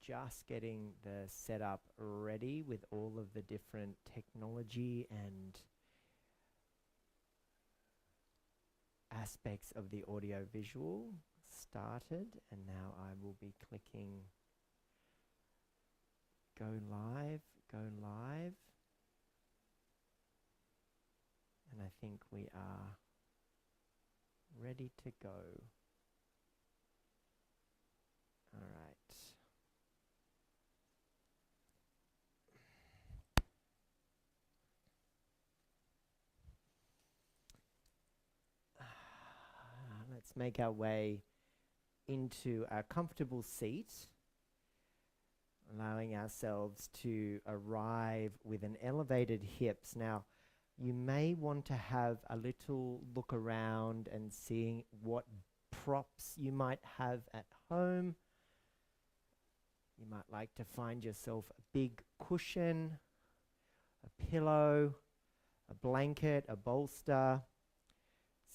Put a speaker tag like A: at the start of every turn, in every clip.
A: just getting the setup ready with all of the different technology and aspects of the audio visual started, and now I will be clicking go live, and I think we are ready to go. All right. Let's make our way into a comfortable seat, allowing ourselves to arrive with an elevated hips. Now, you may want to have a little look around and seeing what props you might have at home. You might like to find yourself a big cushion, a pillow, a blanket, a bolster,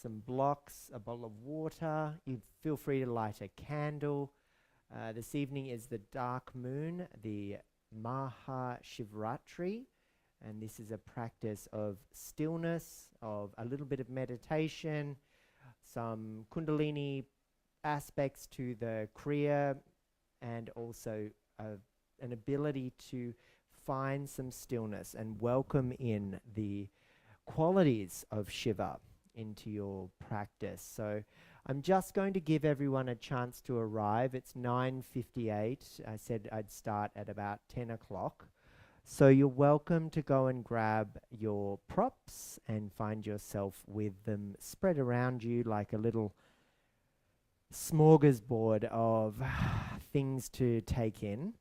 A: some blocks, a bottle of water. You feel free to light a candle. This evening is the dark moon, the Mahashivratri, and this is a practice of stillness, of a little bit of meditation, some kundalini aspects to the kriya, and also an ability to find some stillness and welcome in the qualities of Shiva into your practice. So I'm just going to give everyone a chance to arrive. It's 9:58. I said I'd start at about 10 o'clock. So you're welcome to go and grab your props and find yourself with them spread around you like a little smorgasbord of things to take in.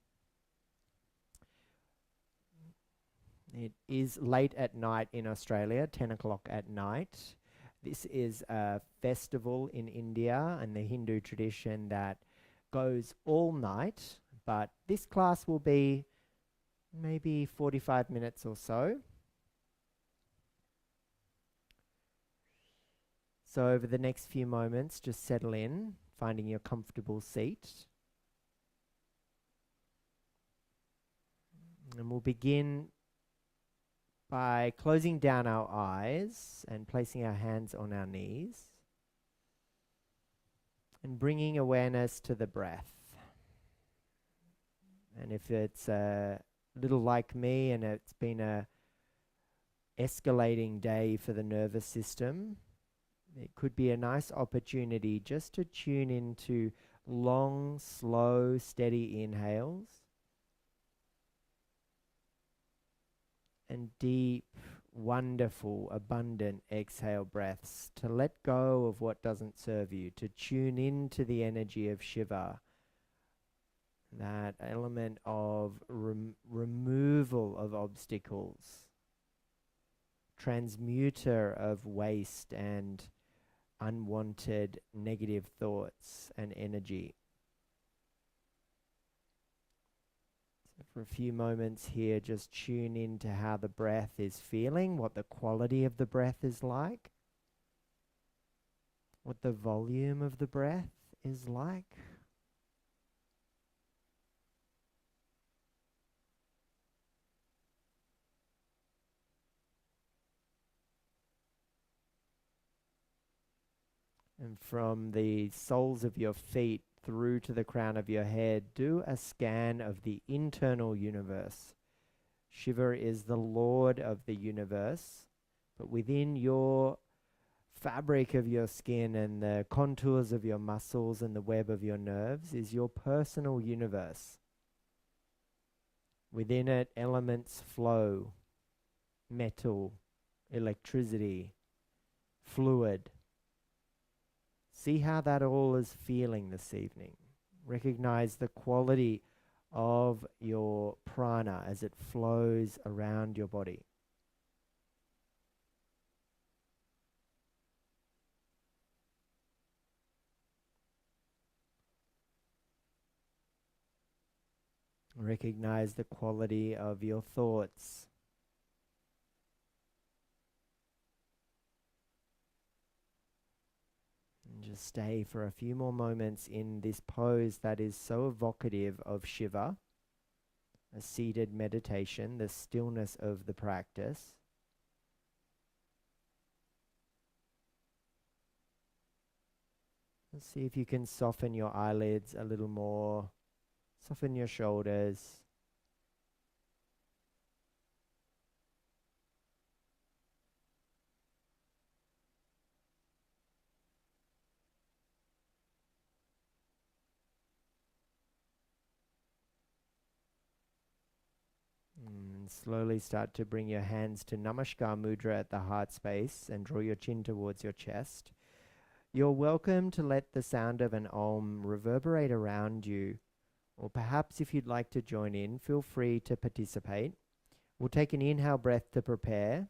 A: It is late at night in Australia, 10 o'clock at night. This is a festival in India and the Hindu tradition that goes all night, but this class will be maybe 45 minutes or so. So over the next few moments, just settle in, finding your comfortable seat. And we'll begin by closing down our eyes and placing our hands on our knees and bringing awareness to the breath. And if it's a little like me and it's been a escalating day for the nervous system, it could be a nice opportunity just to tune into long, slow, steady inhales and deep, wonderful, abundant exhale breaths, to let go of what doesn't serve you, to tune into the energy of Shiva, that element of removal of obstacles, transmuter of waste and unwanted negative thoughts and energy. So for a few moments here, just tune into how the breath is feeling, what the quality of the breath is like, what the volume of the breath is like. And from the soles of your feet through to the crown of your head, do a scan of the internal universe. Shiva is the Lord of the universe, but within your fabric of your skin and the contours of your muscles and the web of your nerves is your personal universe. Within it, elements flow: metal, electricity, fluid. See how that all is feeling this evening. Recognize the quality of your prana as it flows around your body. Recognize the quality of your thoughts. Just stay for a few more moments in this pose that is so evocative of Shiva, a seated meditation, the stillness of the practice. Let's see if you can soften your eyelids a little more, soften your shoulders. And slowly start to bring your hands to Namaskar Mudra at the heart space and draw your chin towards your chest. You're welcome to let the sound of an Om reverberate around you, or perhaps if you'd like to join in, feel free to participate. We'll take an inhale breath to prepare.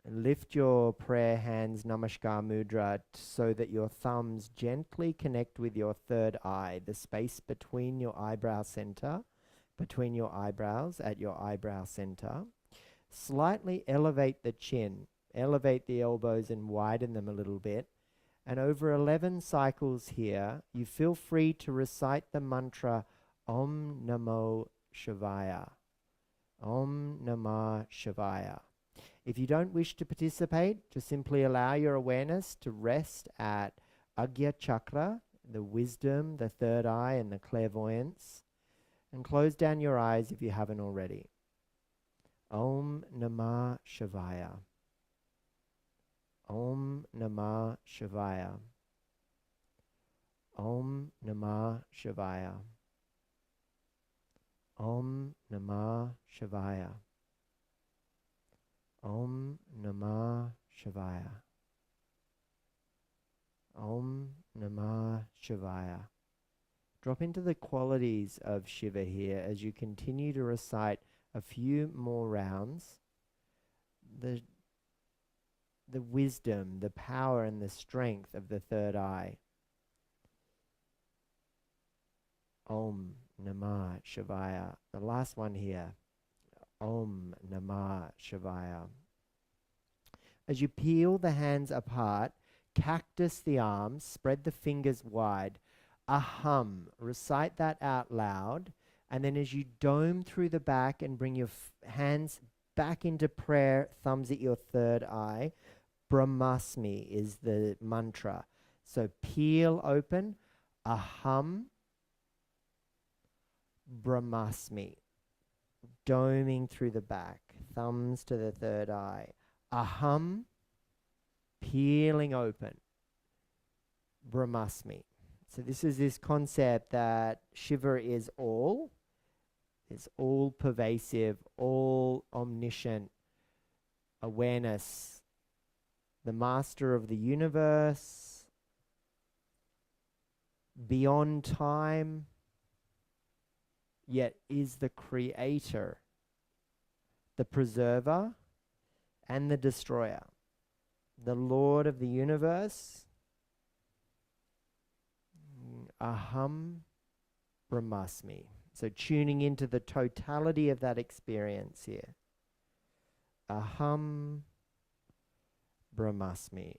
A: Lift your prayer hands, Namaskar Mudra, so that your thumbs gently connect with your third eye, the space between your eyebrow center, between your eyebrows at your eyebrow center. Slightly elevate the chin, elevate the elbows and widen them a little bit. And over 11 cycles here, you feel free to recite the mantra Om Namo Shivaya. Om Namah Shivaya. If you don't wish to participate, just simply allow your awareness to rest at Agya Chakra, the wisdom, the third eye, and the clairvoyance. And close down your eyes if you haven't already. Om Namah Shivaya. Om Namah Shivaya. Om Namah Shivaya. Om Namah Shivaya. Om Namah Shivaya. Om Namah Shivaya. Drop into the qualities of Shiva here as you continue to recite a few more rounds. The wisdom, the power and the strength of the third eye. Om Namah Shivaya. The last one here. Om Namah Shivaya. As you peel the hands apart, cactus the arms, spread the fingers wide. Aham, recite that out loud. And then as you dome through the back and bring your hands back into prayer, thumbs at your third eye, Brahmasmi is the mantra. So peel open, Aham, Brahmasmi. Doming through the back, thumbs to the third eye. Aham, peeling open. Brahmasmi. So this is this concept that Shiva is all pervasive, all omniscient awareness, the master of the universe, beyond time, yet is the creator, the preserver, and the destroyer, the Lord of the universe. Aham Brahmasmi. So tuning into the totality of that experience here. Aham Brahmasmi.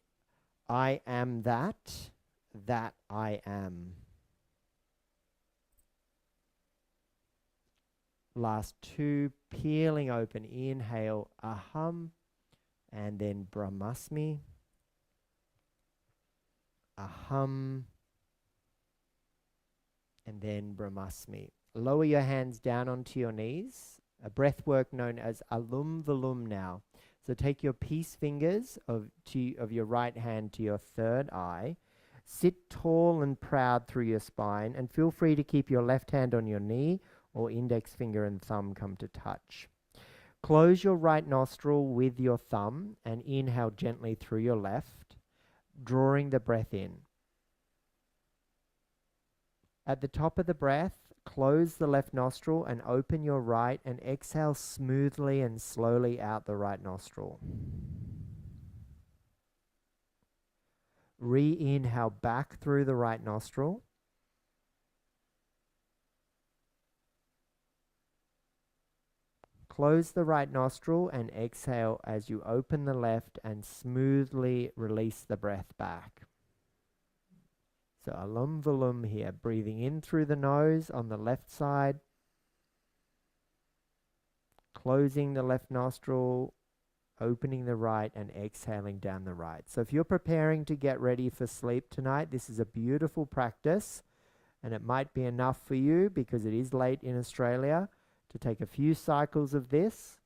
A: I am that I am. Last two, peeling open. Inhale, Aham, and then Brahmasmi. Aham, and then Brahmasmi. Lower your hands down onto your knees. A breath work known as Alum Valum now. So take your peace fingers of your right hand to your third eye. Sit tall and proud through your spine, and feel free to keep your left hand on your knee or index finger and thumb come to touch. Close your right nostril with your thumb and inhale gently through your left, drawing the breath in. At the top of the breath, close the left nostril and open your right, and exhale smoothly and slowly out the right nostril. Re-inhale back through the right nostril. Close the right nostril and exhale as you open the left and smoothly release the breath back. So alum volum here, breathing in through the nose on the left side, closing the left nostril, opening the right, and exhaling down the right. So if you're preparing to get ready for sleep tonight, this is a beautiful practice, and it might be enough for you because it is late in Australia to take a few cycles of this.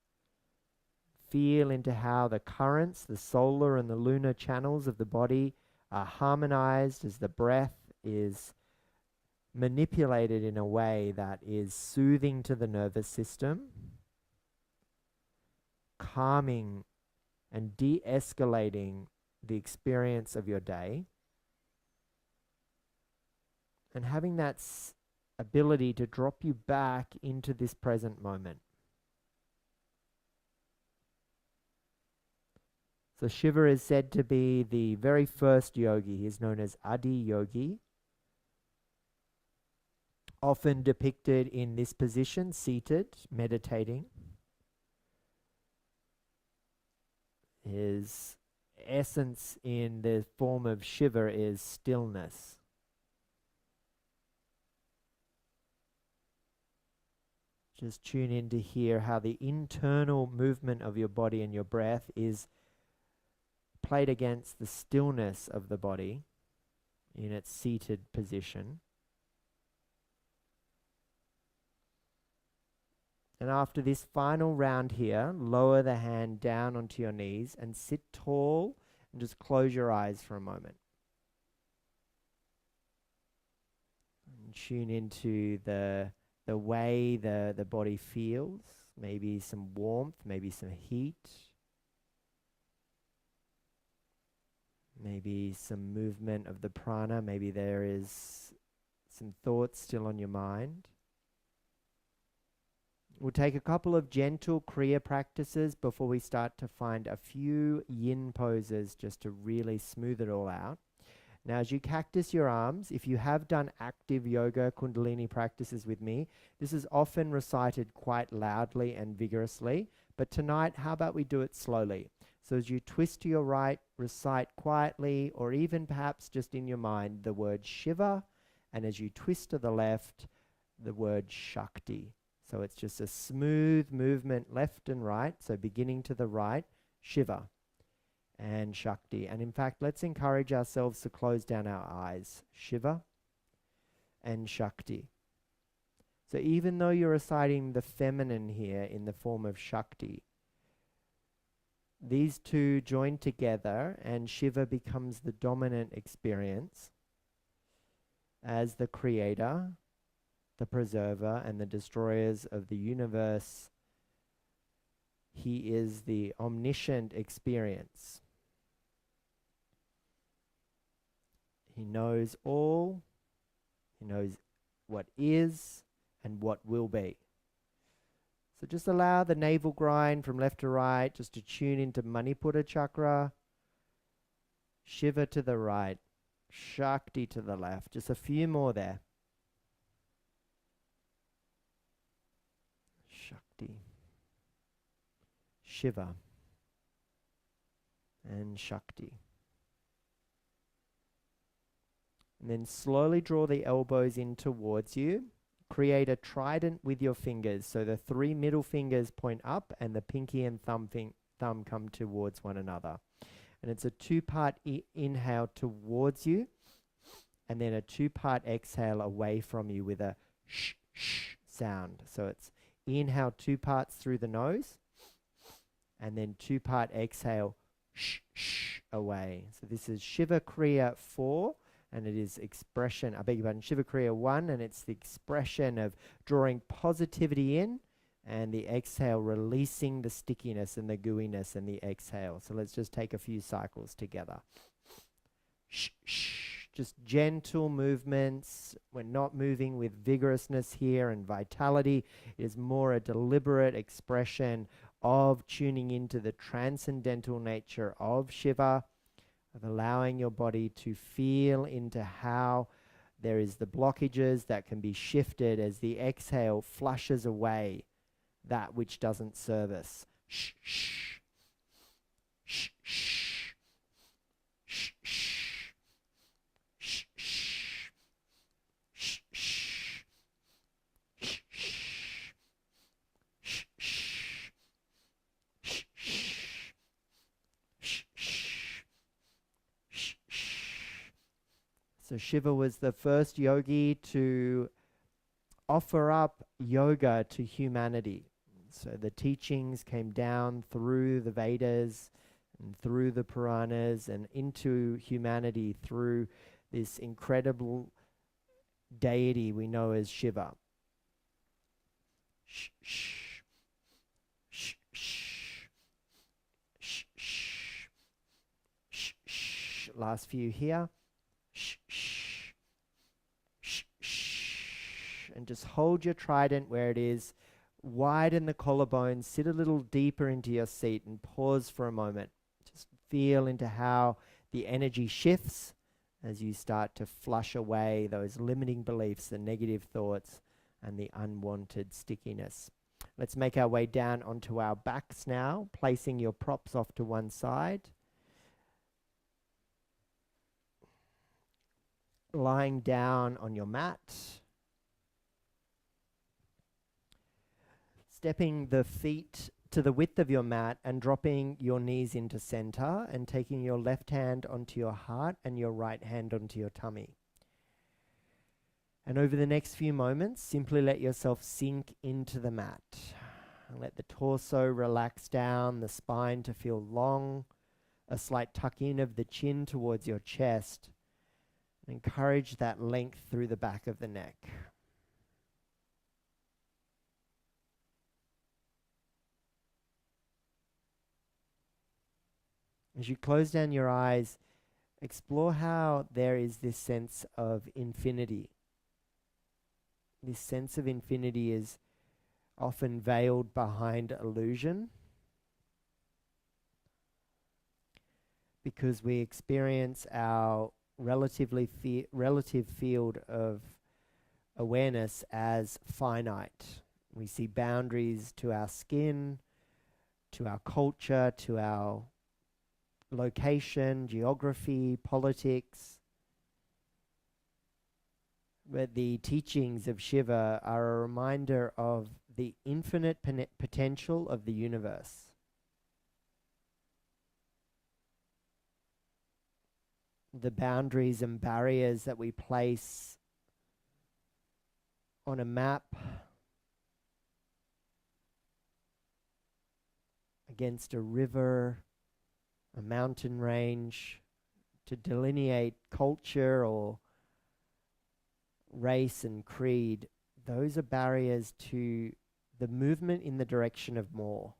A: Feel into how the currents, the solar and the lunar channels of the body are harmonized as the breath is manipulated in a way that is soothing to the nervous system, calming and de-escalating the experience of your day, and having that ability to drop you back into this present moment. So Shiva is said to be the very first yogi. He is known as Adi Yogi, often depicted in this position, seated, meditating. His essence in the form of Shiva is stillness. Just tune in to hear how the internal movement of your body and your breath is played against the stillness of the body in its seated position. And after this final round here, lower the hand down onto your knees and sit tall and just close your eyes for a moment. And tune into the way the body feels, maybe some warmth, maybe some heat, maybe some movement of the prana, maybe there is some thoughts still on your mind. We'll take a couple of gentle Kriya practices before we start to find a few yin poses just to really smooth it all out. Now, as you cactus your arms, if you have done active yoga kundalini practices with me, this is often recited quite loudly and vigorously. But tonight, how about we do it slowly? So as you twist to your right, recite quietly, or even perhaps just in your mind, the word Shiva, and as you twist to the left, the word Shakti. So it's just a smooth movement left and right. So beginning to the right, Shiva and Shakti. And in fact, let's encourage ourselves to close down our eyes. Shiva and Shakti. So even though you're reciting the feminine here in the form of Shakti, these two join together and Shiva becomes the dominant experience as the creator, the preserver, and the destroyers of the universe. He is the omniscient experience. He knows all. He knows what is and what will be. So just allow the navel grind from left to right just to tune into Manipura chakra. Shiva to the right, Shakti to the left. Just a few more there. Shakti, Shiva, and Shakti. And then slowly draw the elbows in towards you. Create a trident with your fingers. So the three middle fingers point up and the pinky and thumb come towards one another. And it's a two-part inhale towards you and then a two-part exhale away from you with a sh sh sound. So it's inhale 2 parts through the nose and then 2-part exhale sh sh away. So this is Shiva Kriya 4. And it is expression, I beg your pardon, Shiva Kriya 1, and it's the expression of drawing positivity in and the exhale, releasing the stickiness and the gooiness and the exhale. So let's just take a few cycles together. Shh, shh. just gentle movements. We're not moving with vigorousness here and vitality. It is more a deliberate expression of tuning into the transcendental nature of Shiva, of allowing your body to feel into how there is the blockages that can be shifted as the exhale flushes away that which doesn't serve us. Shh, shh, shh, shh, shh, shh, shh, shh, shh, shh, shh, shh, shh, shh. So Shiva was the first yogi to offer up yoga to humanity. So the teachings came down through the Vedas and through the Puranas and into humanity through this incredible deity we know as Shiva. Shh, shh, shh, shh, shh, shh, shh, shh. Last few here. Shh, shh, shh, shh. And just hold your trident where it is. Widen the collarbones, sit a little deeper into your seat and pause for a moment. Just feel into how the energy shifts as you start to flush away those limiting beliefs, the negative thoughts, and the unwanted stickiness. Let's make our way down onto our backs now, placing your props off to one side. Lying down on your mat. Stepping the feet to the width of your mat and dropping your knees into center and taking your left hand onto your heart and your right hand onto your tummy. And over the next few moments, simply let yourself sink into the mat. And let the torso relax down, the spine to feel long, a slight tuck in of the chin towards your chest. And encourage that length through the back of the neck. As you close down your eyes, explore how there is this sense of infinity. This sense of infinity is often veiled behind illusion because we experience our relative field of awareness as finite. We see boundaries to our skin, to our culture, to our location, geography, politics. But the teachings of Shiva are a reminder of the infinite potential of the universe. The boundaries and barriers that we place on a map against a river, a mountain range, to delineate culture or race and creed, those are barriers to the movement in the direction of more.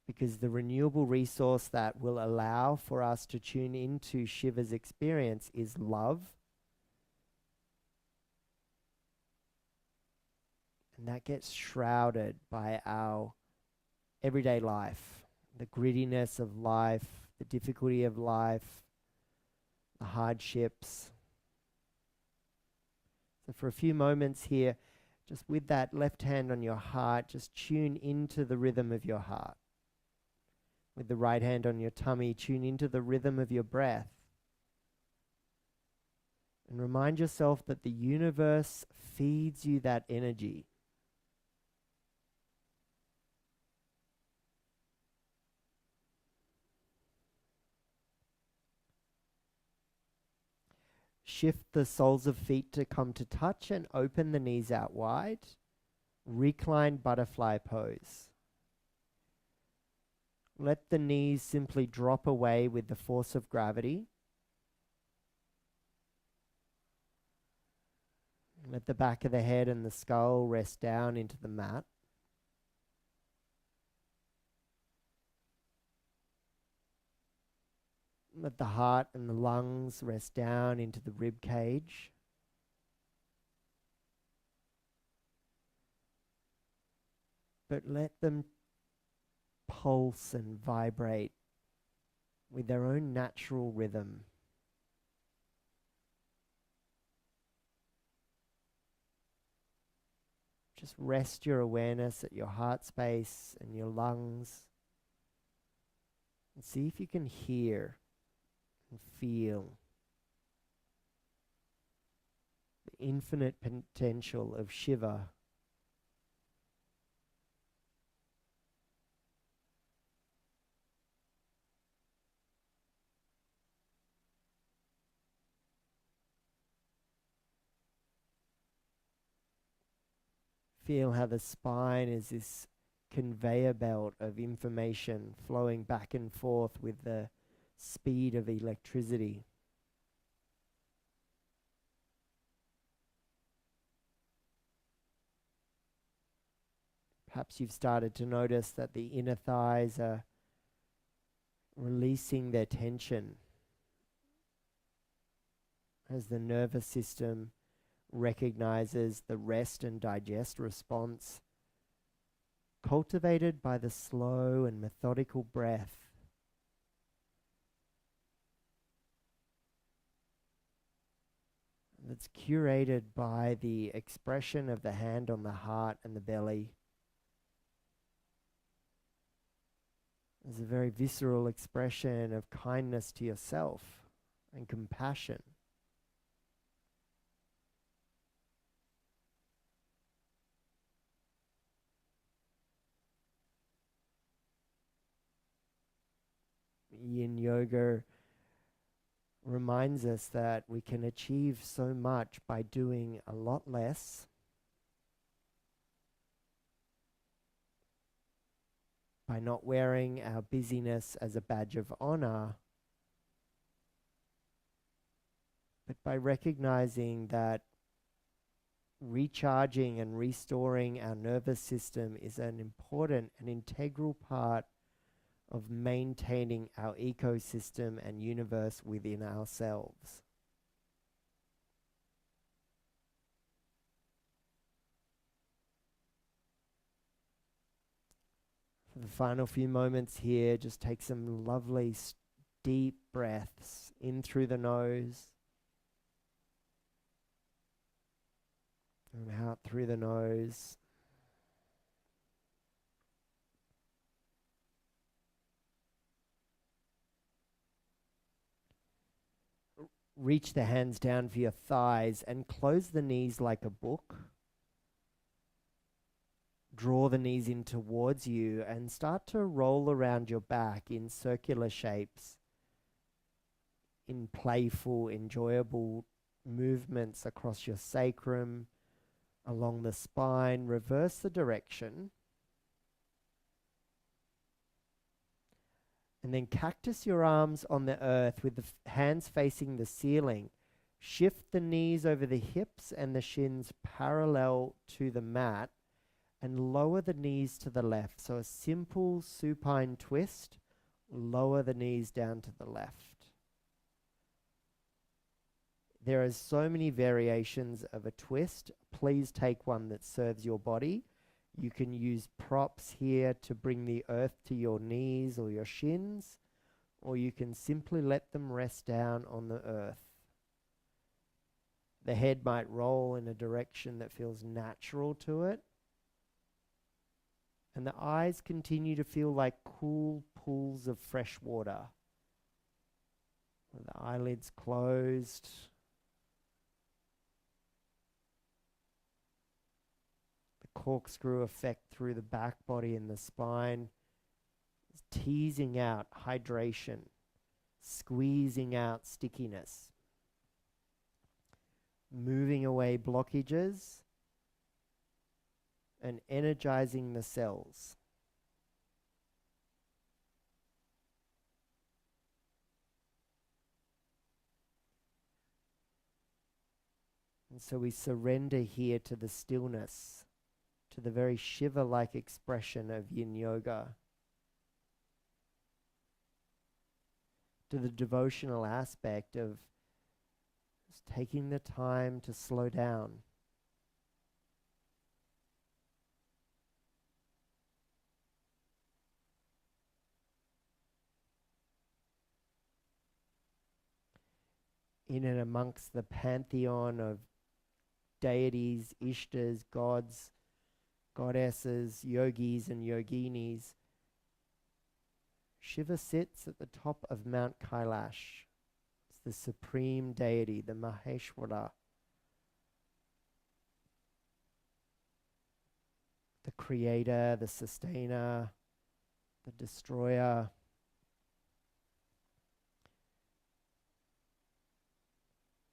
A: Because the renewable resource that will allow for us to tune into Shiva's experience is love. And that gets shrouded by our everyday life. The grittiness of life, the difficulty of life, the hardships. So for a few moments here, just with that left hand on your heart, just tune into the rhythm of your heart. With the right hand on your tummy, tune into the rhythm of your breath. And remind yourself that the universe feeds you that energy. Shift the soles of feet to come to touch and open the knees out wide. Reclined butterfly pose. Let the knees simply drop away with the force of gravity. Let the back of the head and the skull rest down into the mat. Let the heart and the lungs rest down into the rib cage. But let them pulse and vibrate with their own natural rhythm. Just rest your awareness at your heart space and your lungs. And see if you can hear and feel the infinite potential of Shiva. Feel how the spine is this conveyor belt of information flowing back and forth with the speed of electricity. Perhaps you've started to notice that the inner thighs are releasing their tension as the nervous system recognizes the rest and digest response cultivated by the slow and methodical breath. That's curated by the expression of the hand on the heart and the belly. There's a very visceral expression of kindness to yourself and compassion. Yin Yoga reminds us that we can achieve so much by doing a lot less, by not wearing our busyness as a badge of honor, but by recognizing that recharging and restoring our nervous system is an important and integral part of maintaining our ecosystem and universe within ourselves. For the final few moments here, just take some lovely deep breaths in through the nose and out through the nose. Reach the hands down for your thighs and close the knees like a book. Draw the knees in towards you and start to roll around your back in circular shapes, in playful, enjoyable movements across your sacrum, along the spine. Reverse the direction. And then cactus your arms on the earth with the hands facing the ceiling. Shift the knees over the hips and the shins parallel to the mat and lower the knees to the left. So a simple supine twist, lower the knees down to the left. There are so many variations of a twist. Please take one that serves your body. You can use props here to bring the earth to your knees or your shins, or you can simply let them rest down on the earth. The head might roll in a direction that feels natural to it, and the eyes continue to feel like cool pools of fresh water. With the eyelids closed. Corkscrew effect through the back body and the spine, teasing out hydration, squeezing out stickiness, moving away blockages, and energizing the cells. And so we surrender here to the stillness, to the very Shiva-like expression of Yin Yoga. to the devotional aspect of just taking the time to slow down. In and amongst the pantheon of deities, ishtas, gods, goddesses, yogis and yoginis, Shiva sits at the top of Mount Kailash. It's the supreme deity, the Maheshwara, the creator, the sustainer, the destroyer.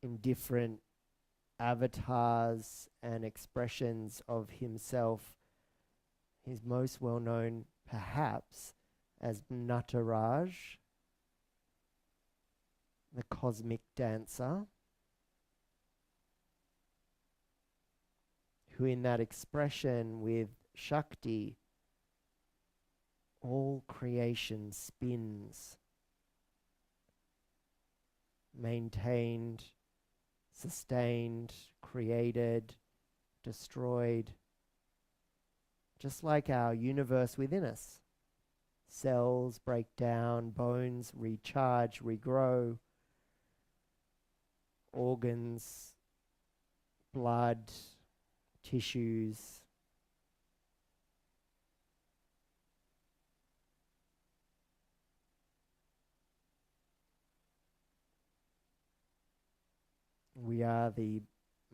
A: In different avatars and expressions of himself. He's most well known perhaps as Nataraj, the cosmic dancer, who in that expression with Shakti, all creation spins, maintained, sustained, created, destroyed, just like our universe within us. Cells break down, bones recharge, regrow, organs, blood, tissues. We are the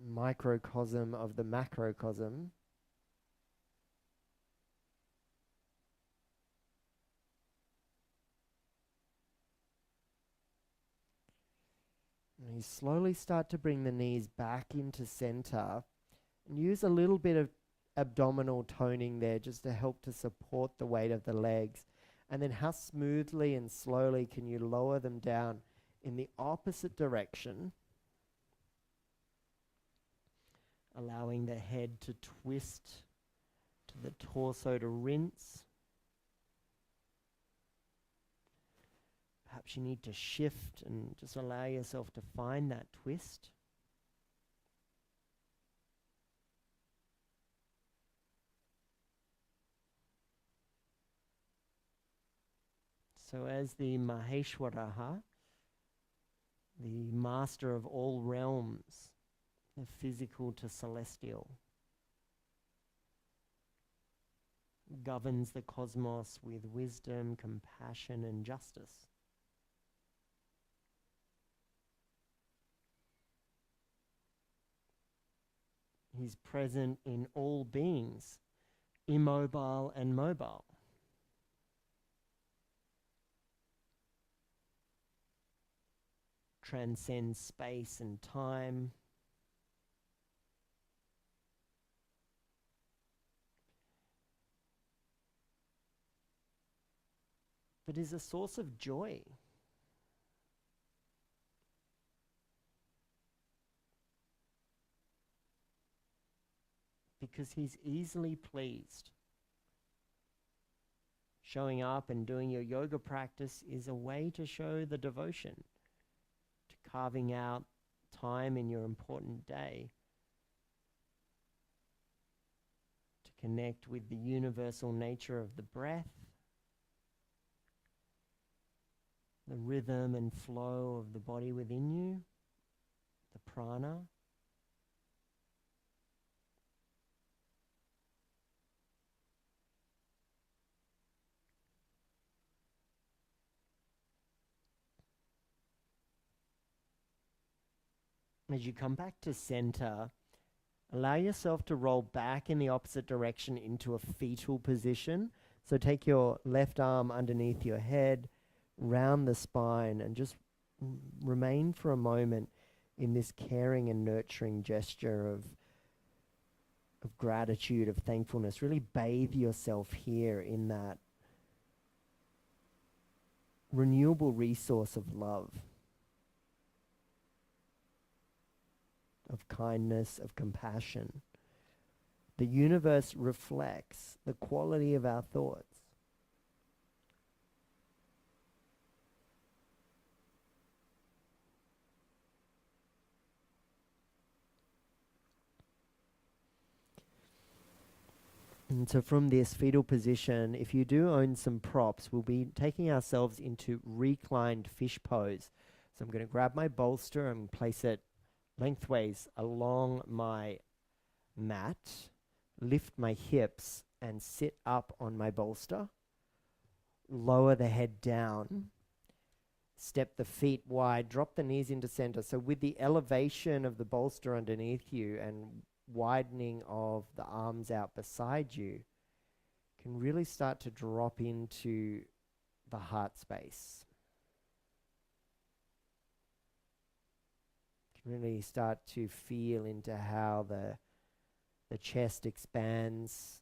A: microcosm of the macrocosm. And you slowly start to bring the knees back into center and use a little bit of abdominal toning there just to help to support the weight of the legs. And then how smoothly and slowly can you lower them down in the opposite direction, allowing the head to twist, to the torso to rinse. Perhaps you need to shift and just allow yourself to find that twist. So as the Maheshwara, the master of all realms, the physical to celestial, governs the cosmos with wisdom, compassion, and justice. He's present in all beings, immobile and mobile. Transcends space and time. But is a source of joy. Because he's easily pleased. Showing up and doing your yoga practice is a way to show the devotion, to carving out time in your important day to connect with the universal nature of the breath, the rhythm and flow of the body within you, the prana. As you come back to center, allow yourself to roll back in the opposite direction into a fetal position. So take your left arm underneath your head, round the spine, and just remain for a moment in this caring and nurturing gesture of gratitude, of thankfulness. Really bathe yourself here in that renewable resource of love, of kindness, of compassion. The universe reflects the quality of our thoughts. And so from this fetal position, if you do own some props, we'll be taking ourselves into reclined fish pose. So I'm going to grab my bolster and place it lengthways along my mat, lift my hips and sit up on my bolster, lower the head down, step the feet wide, drop the knees into center. So with the elevation of the bolster underneath you and widening of the arms out beside you, can really start to drop into the heart space. Can really start to feel into how the chest expands.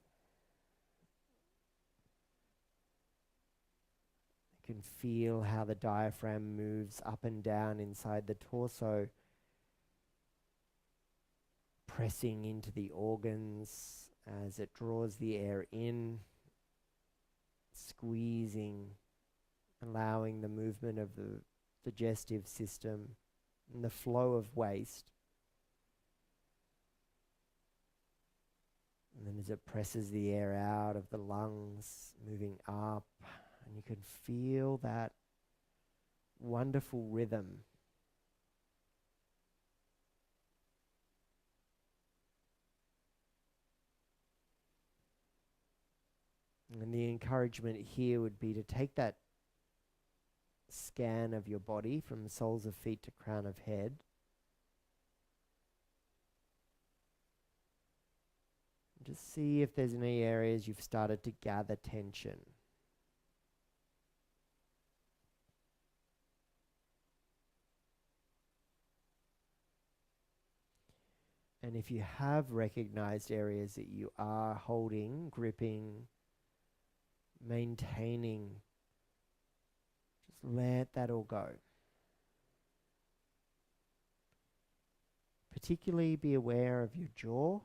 A: You can feel how the diaphragm moves up and down inside the torso, pressing into the organs as it draws the air in, squeezing, allowing the movement of the digestive system and the flow of waste. And then as it presses the air out of the lungs, moving up, and you can feel that wonderful rhythm. And the encouragement here would be to take that scan of your body from the soles of feet to crown of head. Just see if there's any areas you've started to gather tension. And if you have recognized areas that you are holding, gripping, maintaining, just let that all go. Particularly be aware of your jaw,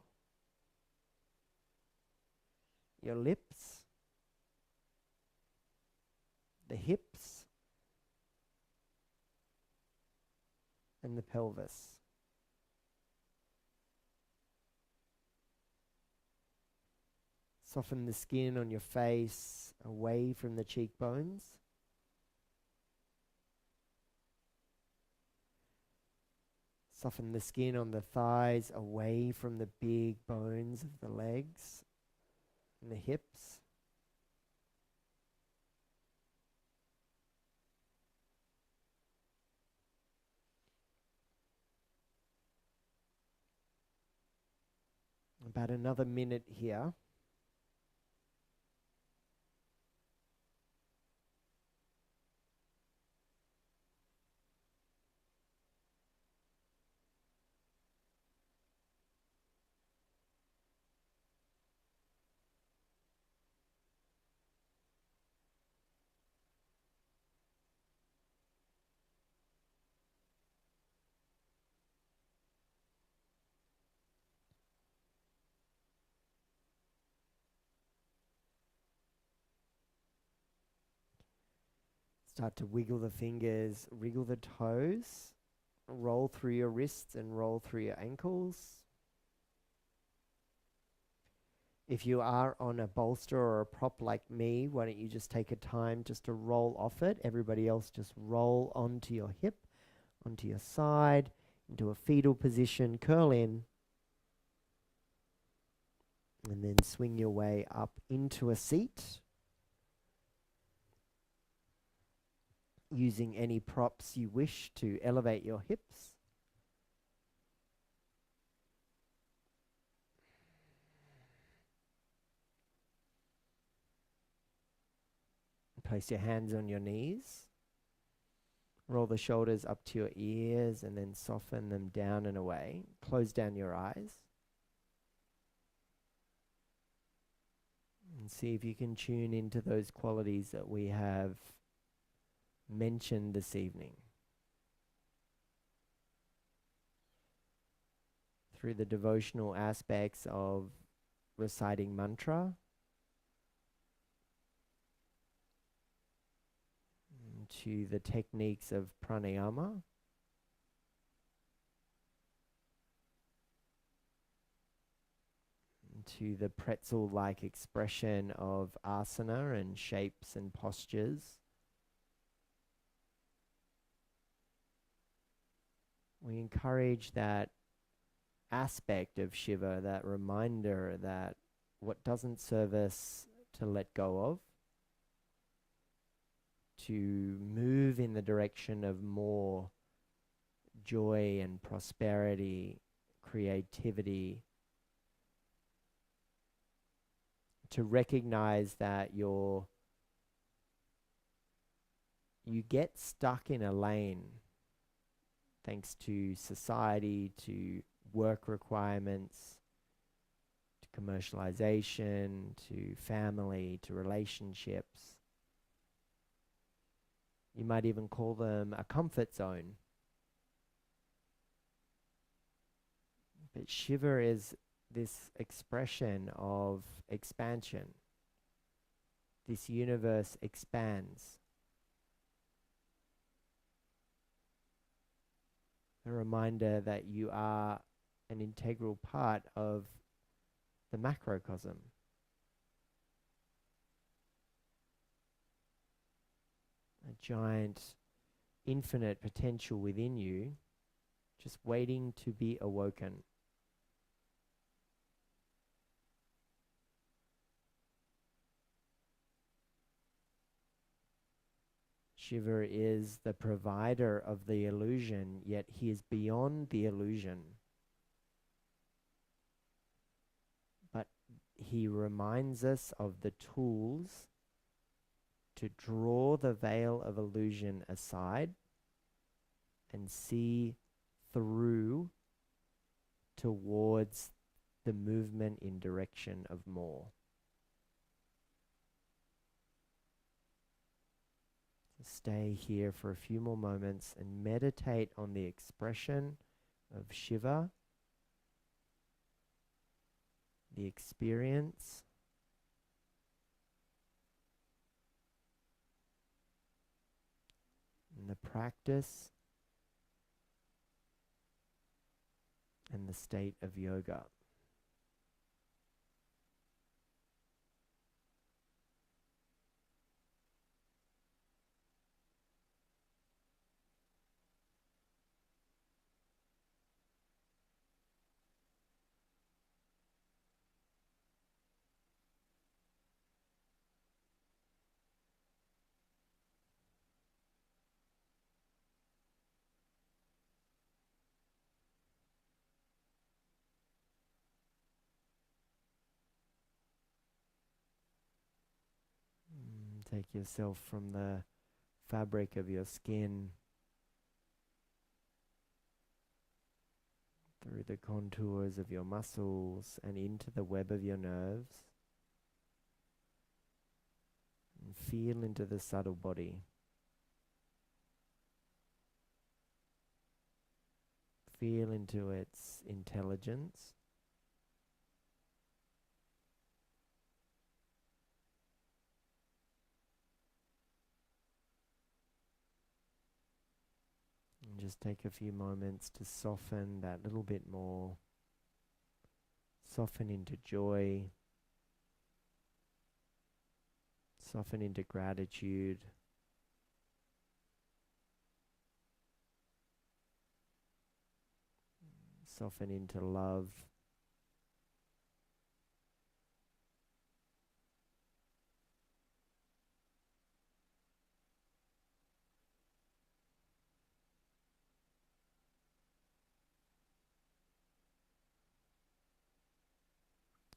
A: your lips, the hips, and the pelvis. Soften the skin on your face away from the cheekbones. Soften the skin on the thighs away from the big bones of the legs and the hips. About another minute here. Start to wiggle the fingers, wriggle the toes, roll through your wrists and roll through your ankles. If you are on a bolster or a prop like me, why don't you just take a time just to roll off it? Everybody else just roll onto your hip, onto your side, into a fetal position, curl in, and then swing your way up into a seat. Using any props you wish to elevate your hips. Place your hands on your knees. Roll the shoulders up to your ears and then soften them down and away. Close down your eyes. And see if you can tune into those qualities that we have mentioned this evening. Through the devotional aspects of reciting mantra, to the techniques of pranayama, to the pretzel-like expression of asana and shapes and postures. We encourage that aspect of Shiva, that reminder that what doesn't serve us to let go of, to move in the direction of more joy and prosperity, creativity, to recognize that you get stuck in a lane thanks to society, to work requirements, to commercialization, to family, to relationships. You might even call them a comfort zone. But Shiva is this expression of expansion. This universe expands. A reminder that you are an integral part of the macrocosm. A giant, infinite potential within you, just waiting to be awoken. Shiva is the provider of the illusion, yet he is beyond the illusion. But he reminds us of the tools to draw the veil of illusion aside and see through towards the movement in direction of more. Stay here for a few more moments and meditate on the expression of Shiva, the experience, and the practice, and the state of yoga. Take yourself from the fabric of your skin through the contours of your muscles and into the web of your nerves, and feel into the subtle body. Feel into its intelligence. And just take a few moments to soften that little bit more. Soften into joy. Soften into gratitude. Soften into love.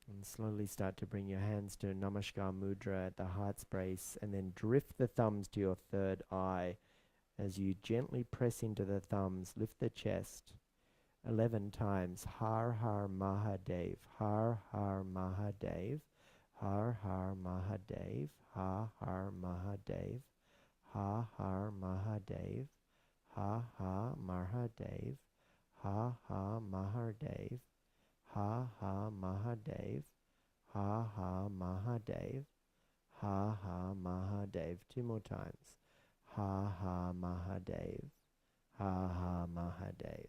A: And slowly start to bring your hands to Namaskar Mudra at the heart's base, and then drift the thumbs to your third eye. As you gently press into the thumbs, lift the chest 11 times. Har Har Mahadev, Har Har Mahadev, Har Har Mahadev, Ha Har Mahadev, Ha Har Mahadev, Ha Ha Mahadev, Ha Ha Mahadev, Ha Ha Mahadev, Ha Ha Mahadev, Ha Ha Mahadev. 2 more times. Ha Ha Mahadev, Ha Ha Mahadev.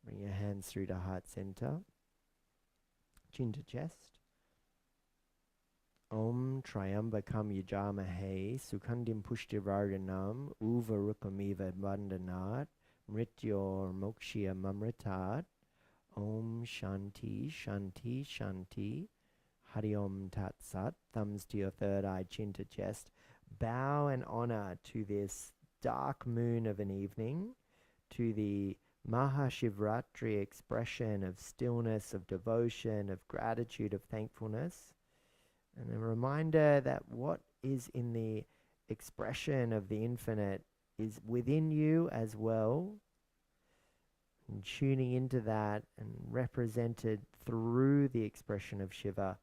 A: Bring your hands through the heart center. chin to chest. Om Triambakam Yajamahe Sukhandim Pushtivardanam Uvarukamiva Vandanat Mrityor Mokshya Mamritat. Om Shanti Shanti Shanti. Hari Om Tat Sat. Thumbs to your third eye, chin to chest. Bow and honor to this dark moon of an evening, to the Mahashivratri expression of stillness, of devotion, of gratitude, of thankfulness. And a reminder that what is in the expression of the infinite is within you as well. And tuning into that and represented through the expression of Shiva.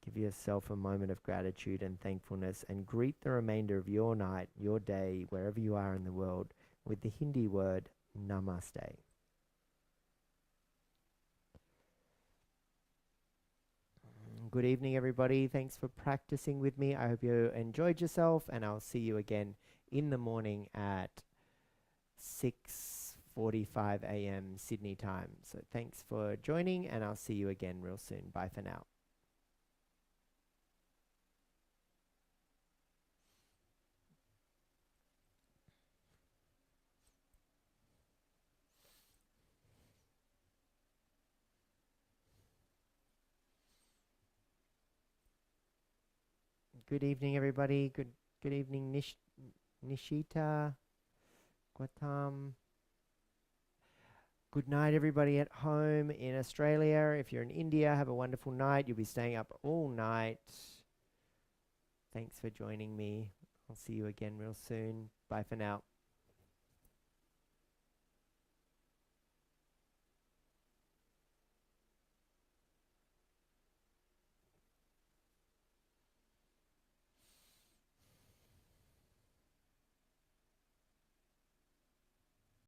A: Give yourself a moment of gratitude and thankfulness and greet the remainder of your night, your day, wherever you are in the world, with the Hindi word Namaste. Good evening, everybody. Thanks for practicing with me. I hope you enjoyed yourself, and I'll see you again in the morning at 6:45 a.m. Sydney time. So thanks for joining, and I'll see you again real soon. Bye for now. Good evening, everybody. Good evening, Nishita, Gautam. Good night, everybody at home in Australia. If you're in India, have a wonderful night. You'll be staying up all night. Thanks for joining me. I'll see you again real soon. Bye for now.